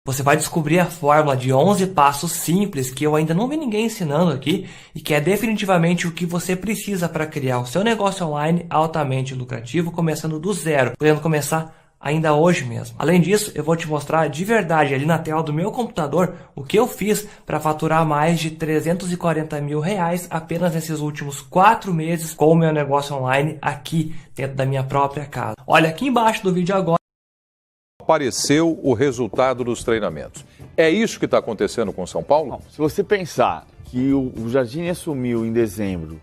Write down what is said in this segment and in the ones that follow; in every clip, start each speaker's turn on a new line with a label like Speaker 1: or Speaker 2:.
Speaker 1: Você vai descobrir a fórmula de 11 passos simples que eu ainda não vi ninguém ensinando aqui e que é definitivamente o que você precisa para criar o seu negócio online altamente lucrativo, começando do zero, podendo começar ainda hoje mesmo. Além disso, eu vou te mostrar de verdade ali na tela do meu computador o que eu fiz para faturar mais de 340 mil reais apenas nesses últimos 4 meses com o meu negócio online aqui dentro da minha própria casa. Olha aqui embaixo do vídeo agora.
Speaker 2: Apareceu o resultado dos treinamentos. É isso que está acontecendo com São Paulo?
Speaker 3: Não, se você pensar que o Jardine assumiu em dezembro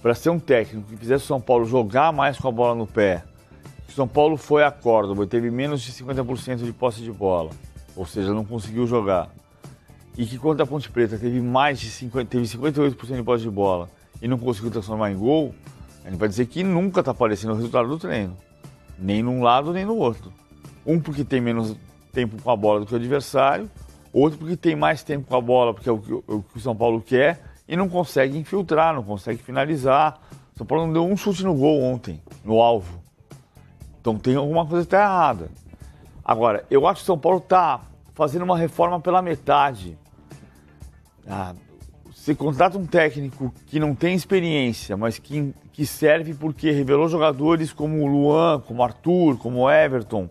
Speaker 3: para ser um técnico que fizesse o São Paulo jogar mais com a bola no pé, o São Paulo foi a Córdoba e teve menos de 50% de posse de bola, ou seja, não conseguiu jogar, e que contra a Ponte Preta teve mais de 58% de posse de bola e não conseguiu transformar em gol, a gente vai dizer que nunca está aparecendo o resultado do treino, nem num lado nem no outro. Um porque tem menos tempo com a bola do que o adversário, outro porque tem mais tempo com a bola, porque é o que o São Paulo quer, e não consegue infiltrar, não consegue finalizar. O São Paulo não deu um chute no gol ontem, no alvo. Então tem alguma coisa que está errada. Agora, eu acho que o São Paulo está fazendo uma reforma pela metade. Você contrata um técnico que não tem experiência, mas que serve porque revelou jogadores como o Luan, como o Arthur, como o Everton,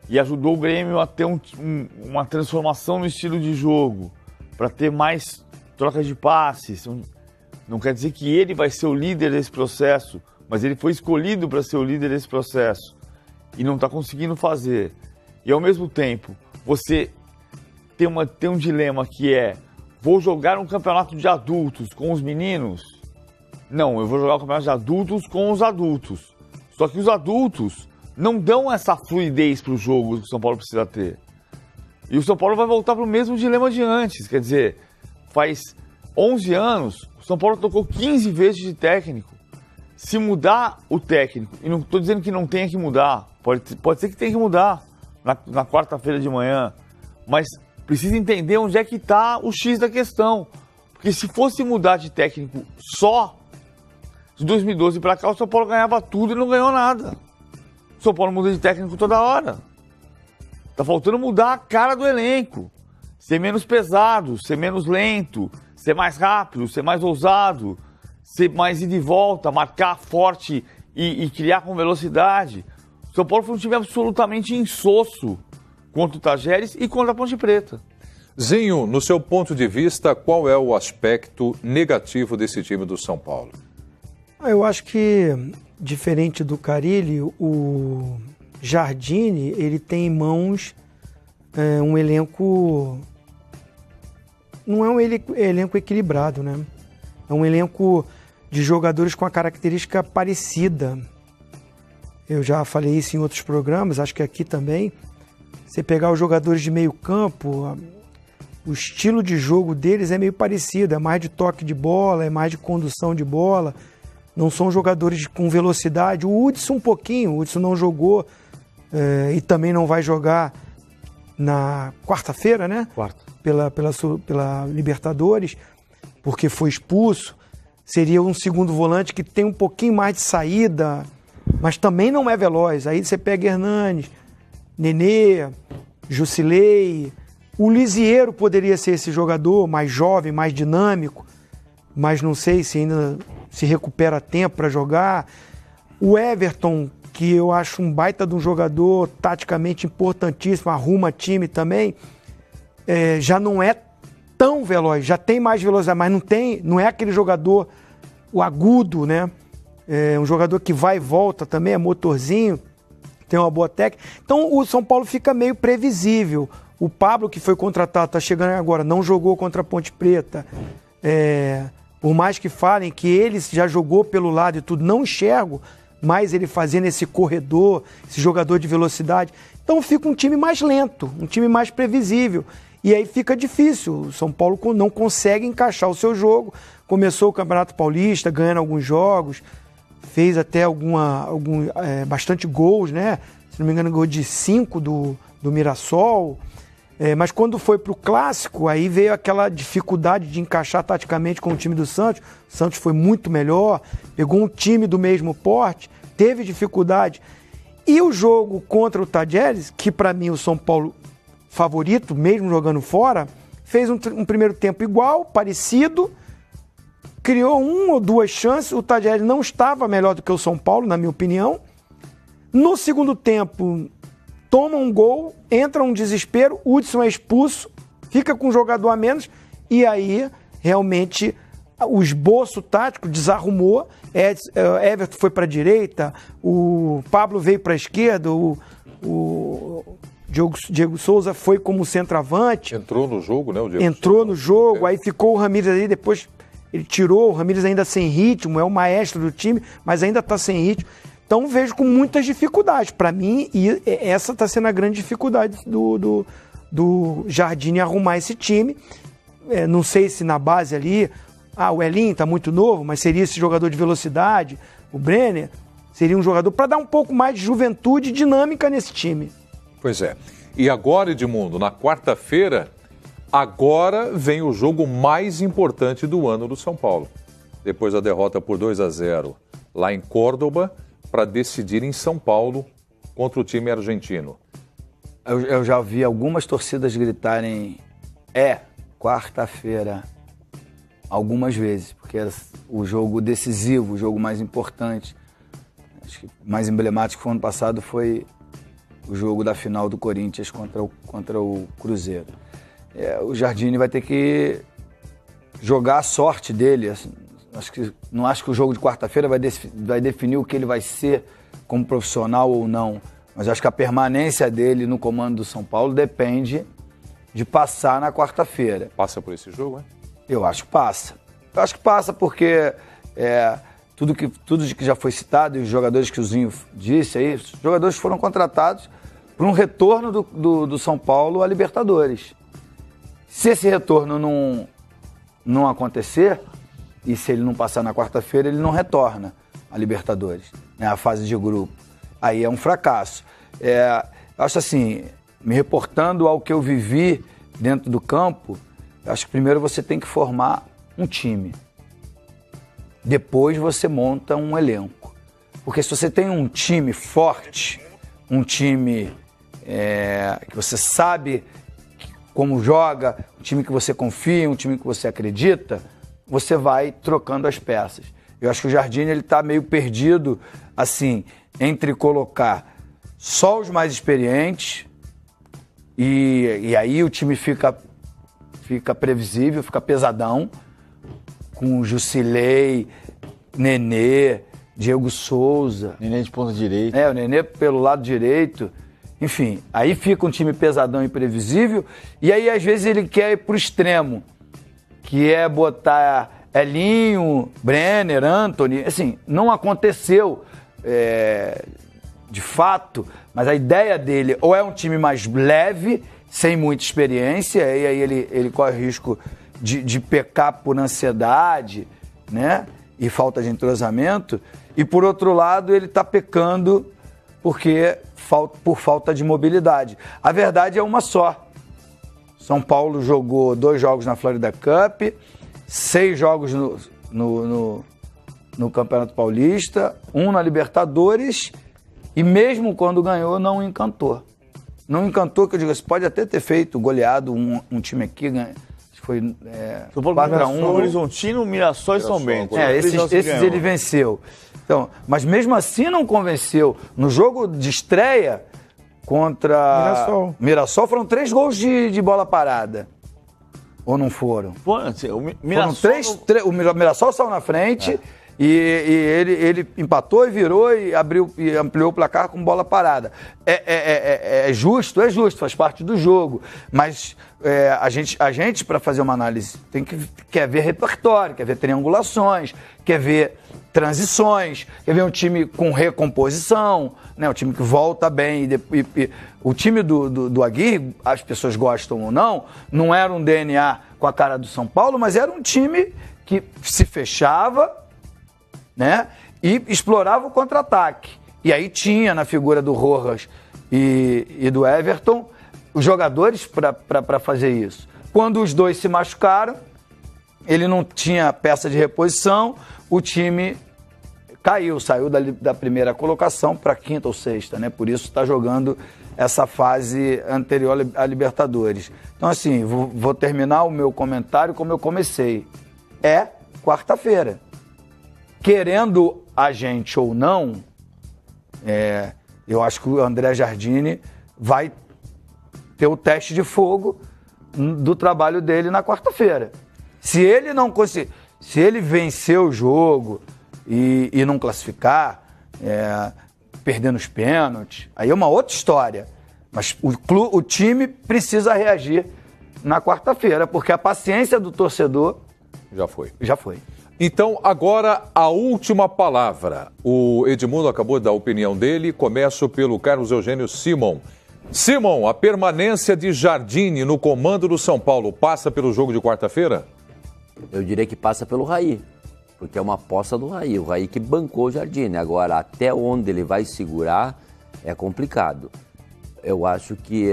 Speaker 3: e ajudou o Grêmio a ter uma transformação no estilo de jogo, para ter mais trocas de passes. Não quer dizer que ele vai ser o líder desse processo, mas ele foi escolhido para ser o líder desse processo e não está conseguindo fazer. E ao mesmo tempo, você tem um dilema que é: vou jogar um campeonato de adultos com os meninos? Não, eu vou jogar um campeonato de adultos com os adultos. Só que os adultos não dão essa fluidez para o jogo que o São Paulo precisa ter. E o São Paulo vai voltar para o mesmo dilema de antes. Quer dizer, faz 11 anos, o São Paulo tocou 15 vezes de técnico. Se mudar o técnico, e não estou dizendo que não tenha que mudar, pode ser que tenha que mudar na quarta-feira de manhã, mas precisa entender onde é que está o X da questão. Porque se fosse mudar de técnico só, de 2012 para cá, o São Paulo ganhava tudo e não ganhou nada. O São Paulo muda de técnico toda hora. Tá faltando mudar a cara do elenco. Ser menos pesado, ser menos lento, ser mais rápido, ser mais ousado, ser mais ida e volta, marcar forte e criar com velocidade. O São Paulo foi um time absolutamente insosso contra o Tajeres e contra a Ponte Preta.
Speaker 2: Zinho, no seu ponto de vista, qual é o aspecto negativo desse time do São Paulo?
Speaker 4: Eu acho que, diferente do Carille, o Jardine, ele tem em mãos um elenco... Não é um elenco equilibrado, né? É um elenco de jogadores com a característica parecida. Eu já falei isso em outros programas, acho que aqui também. Você pegar os jogadores de meio campo, o estilo de jogo deles é meio parecido. É mais de toque de bola, é mais de condução de bola. Não são jogadores com velocidade. O Hudson um pouquinho, o Hudson não jogou e também não vai jogar na quarta-feira, né?
Speaker 3: Quarta.
Speaker 4: Pela Libertadores, porque foi expulso. Seria um segundo volante que tem um pouquinho mais de saída, mas também não é veloz. Aí você pega Hernanes, Nenê, Jusilei. O Lisieiro poderia ser esse jogador mais jovem, mais dinâmico, mas não sei se ainda se recupera tempo para jogar. O Everton, que eu acho um baita de um jogador taticamente importantíssimo, arruma time também, já não é tão veloz, já tem mais velocidade, mas não é aquele jogador, o agudo, né? É um jogador que vai e volta também, é motorzinho, tem uma boa técnica. Então o São Paulo fica meio previsível. O Pablo, que foi contratado, está chegando agora, não jogou contra a Ponte Preta. Por mais que falem que ele já jogou pelo lado e tudo, não enxergo mais ele fazendo esse corredor, esse jogador de velocidade. Então fica um time mais lento, um time mais previsível. E aí fica difícil. O São Paulo não consegue encaixar o seu jogo. Começou o Campeonato Paulista, ganhando alguns jogos, fez até bastante gols, né? Se não me engano, gol de 5 do Mirassol. Mas quando foi para o Clássico, aí veio aquela dificuldade de encaixar taticamente com o time do Santos. O Santos foi muito melhor, pegou um time do mesmo porte, teve dificuldade. E o jogo contra o Tajeres, que para mim o São Paulo favorito, mesmo jogando fora, fez um primeiro tempo igual, parecido, criou 1 ou 2 chances, o Tajeres não estava melhor do que o São Paulo, na minha opinião. No segundo tempo, toma um gol, entra um desespero, o Hudson é expulso, fica com um jogador a menos, e aí, realmente, o esboço tático desarrumou, Everton foi para a direita, o Pablo veio para a esquerda, o Diego Souza foi como centroavante.
Speaker 2: Entrou no jogo, né? O Diego
Speaker 4: Entrou
Speaker 2: Souza.
Speaker 4: no jogo, aí ficou o Ramírez ali, depois ele tirou, o Ramírez ainda sem ritmo, é o maestro do time, mas ainda está sem ritmo. Então vejo com muitas dificuldades. Para mim, e essa está sendo a grande dificuldade do Jardine arrumar esse time. Não sei se na base ali, o Elinho está muito novo, mas seria esse jogador de velocidade, o Brenner, seria um jogador para dar um pouco mais de juventude e dinâmica nesse time.
Speaker 2: Pois é. E agora, Edmundo, na quarta-feira, agora vem o jogo mais importante do ano do São Paulo. Depois da derrota por 2-0 lá em Córdoba, para decidir em São Paulo contra o time argentino.
Speaker 5: Eu já vi algumas torcidas gritarem quarta-feira algumas vezes, porque era o jogo decisivo, o jogo mais importante. Acho que o mais emblemático foi ano passado foi o jogo da final do Corinthians contra o Cruzeiro. O Jardine vai ter que jogar a sorte dele. Assim, não acho que o jogo de quarta-feira vai definir o que ele vai ser como profissional ou não. Mas acho que a permanência dele no comando do São Paulo depende de passar na quarta-feira.
Speaker 2: Passa por esse jogo, né?
Speaker 5: Eu acho que passa. Eu acho que passa porque tudo que já foi citado e os jogadores que o Zinho disse aí, os jogadores foram contratados para um retorno do São Paulo à Libertadores. Se esse retorno não acontecer, e se ele não passar na quarta-feira, ele não retorna à Libertadores, né, à fase de grupo. Aí é um fracasso. Eu acho assim, me reportando ao que eu vivi dentro do campo, eu acho que primeiro você tem que formar um time. Depois você monta um elenco. Porque se você tem um time forte, um time que você sabe como joga, um time que você confia, um time que você acredita, você vai trocando as peças. Eu acho que o Jardine está meio perdido, assim, entre colocar só os mais experientes e aí o time fica previsível, fica pesadão, com Jusilei, Nenê, Diego Souza.
Speaker 3: Nenê de ponta direita.
Speaker 5: O Nenê pelo lado direito. Enfim, aí fica um time pesadão e imprevisível. E aí, às vezes, ele quer ir pro extremo, que é botar Elinho, Brenner, Antony. Assim, não aconteceu de fato, mas a ideia dele ou é um time mais leve, sem muita experiência, e aí ele corre o risco de pecar por ansiedade, né? E falta de entrosamento. E, por outro lado, ele está pecando por falta de mobilidade. A verdade é uma só. São Paulo jogou 2 jogos na Florida Cup, 6 jogos no Campeonato Paulista, 1 na Libertadores, e mesmo quando ganhou, não encantou. Não encantou, que eu digo, você pode até ter feito, goleado um time aqui, foi 4-1.
Speaker 3: Horizontino, Mirassol e São Bento.
Speaker 5: Esses ele venceu. Então, mas mesmo assim não convenceu. No jogo de estreia contra Mirassol foram 3 gols de bola parada. Ou não foram?
Speaker 3: O Mirassol...
Speaker 5: O Mirassol saiu na frente e ele empatou e virou e ampliou o placar com bola parada. É justo, faz parte do jogo. Mas a gente para fazer uma análise, quer ver repertório, quer ver triangulações, quer ver transições, quer ver um time com recomposição, né? Um time que volta bem. O time do Aguirre, as pessoas gostam ou não era um DNA com a cara do São Paulo, mas era um time que se fechava, né? E explorava o contra-ataque. E aí tinha na figura do Rojas e do Everton os jogadores para fazer isso. Quando os dois se machucaram, ele não tinha peça de reposição, o time saiu da primeira colocação para a 5ª ou 6ª, né? Por isso está jogando essa fase anterior à Libertadores. Então, assim, vou terminar o meu comentário como eu comecei. É quarta-feira. Querendo a gente ou não, eu acho que o André Jardine vai ter o teste de fogo do trabalho dele na quarta-feira. Se ele não conseguir, se ele vencer o jogo e não classificar, perdendo os pênaltis, aí é uma outra história. Mas o time precisa reagir na quarta-feira, porque a paciência do torcedor
Speaker 2: Já foi.
Speaker 5: já foi.
Speaker 2: Então, agora a última palavra. O Edmundo acabou de dar a opinião dele. Começo pelo Carlos Eugênio Simon. Simon, a permanência de Jardine no comando do São Paulo passa pelo jogo de quarta-feira?
Speaker 6: Eu diria que passa pelo Raí, porque é uma aposta do Raí. O Raí que bancou o Jardine. Agora, até onde ele vai segurar é complicado. Eu acho que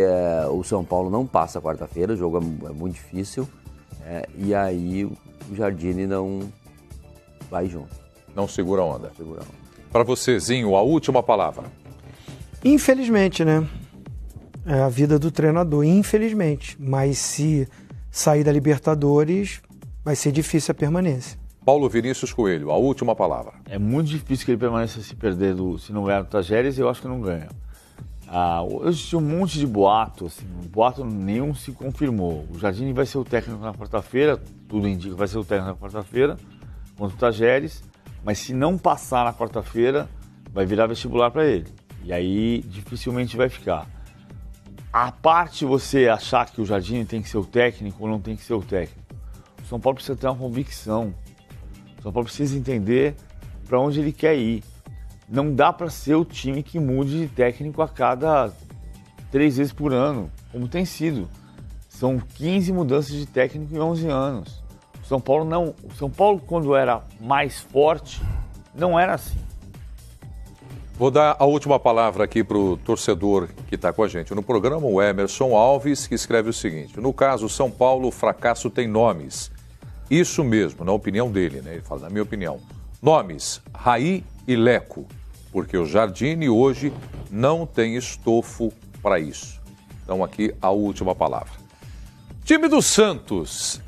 Speaker 6: o São Paulo não passa quarta-feira, o jogo é muito difícil. E aí o Jardine não vai junto.
Speaker 2: Não segura a onda.
Speaker 6: Segura a onda.
Speaker 2: Para você, Zinho, a última palavra.
Speaker 4: Infelizmente, né? É a vida do treinador, infelizmente. Mas se sair da Libertadores, vai ser difícil a permanência.
Speaker 2: Paulo Vinícius Coelho, a última palavra.
Speaker 3: É muito difícil que ele permaneça se perder, se não ganhar do Tajeres, eu acho que não ganha. Hoje tinha um monte de boato, assim, boato nenhum se confirmou. O Jardine vai ser o técnico na quarta-feira, tudo indica que vai ser o técnico na quarta-feira, contra o Tajeres, mas se não passar na quarta-feira, vai virar vestibular para ele. E aí dificilmente vai ficar. A parte você achar que o Jardine tem que ser o técnico ou não tem que ser o técnico, o São Paulo precisa ter uma convicção. O São Paulo precisa entender para onde ele quer ir. Não dá para ser o time que mude de técnico a cada 3 vezes por ano, como tem sido. São 15 mudanças de técnico em 11 anos. O São Paulo não. O São Paulo, quando era mais forte, não era assim.
Speaker 2: Vou dar a última palavra aqui para o torcedor que está com a gente no programa, o Emerson Alves, que escreve o seguinte: no caso São Paulo, o fracasso tem nomes. Isso mesmo, na opinião dele, né? Ele fala, na minha opinião. Nomes, Raí e Leco, porque o Jardine hoje não tem estofo para isso. Então aqui a última palavra. Time do Santos